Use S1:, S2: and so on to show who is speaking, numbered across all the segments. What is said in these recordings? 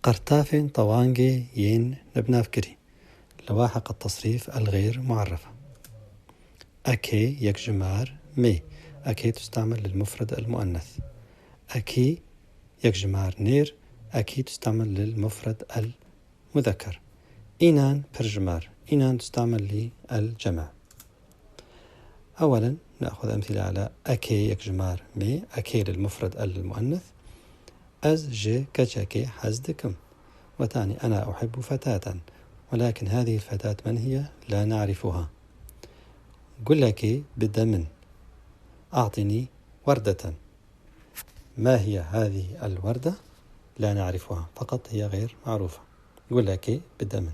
S1: قرطافين طوانجي ين نبنافكري لواحق التصريف الغير معرفة. أكي يكجمار مي، أكي تستعمل للمفرد المؤنث. أكي يكجمار نير، أكي تستعمل للمفرد المذكر. إنان برجمار، إنان تستعمل للجمع. أولا نأخذ أمثلة على أكي يكجمار مي، أكي للمفرد المؤنث. أز جي كجاكي حزدكم. وتعني أنا أحب فتاة، ولكن هذه الفتاة من هي؟ لا نعرفها. قل لك بدمن، أعطني وردة. ما هي هذه الوردة؟ لا نعرفها، فقط هي غير معروفة. قل لك بدمن.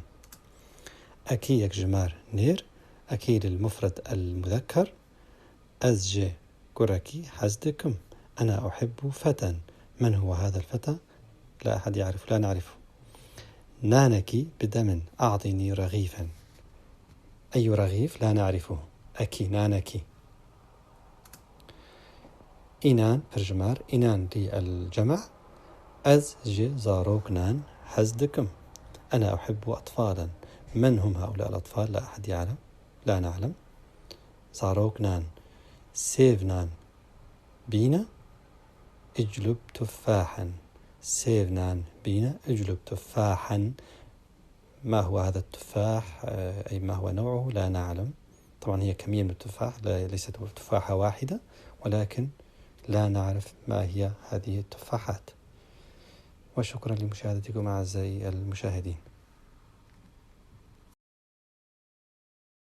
S1: أكي يكجمار نير، أكي للمفرد المذكر. أزجي كركي حزدكم، أنا أحب فتى. من هو هذا الفتى؟ لا أحد يعرف، لا نعرفه. نانكي بدمن، أعطني رغيفا. أي رغيف؟ لا نعرفه. أكي نانكي. إنان برجمار، إنان للجمع. أز جي زاروكنان حزدكم، أنا أحب أطفالا. من هم هؤلاء الأطفال؟ لا أحد يعلم، لا نعلم. زاروكنان سيفنان بينا اجلب تفاحا. سيفنان بينا اجلب تفاحا. ما هو هذا التفاح؟ أي ما هو نوعه؟ لا نعلم. طبعا هي كمية من التفاح، ليست تفاحة واحدة، ولكن لا نعرف ما هي هذه التفاحات. وشكرا لمشاهدتكم أعزائي المشاهدين.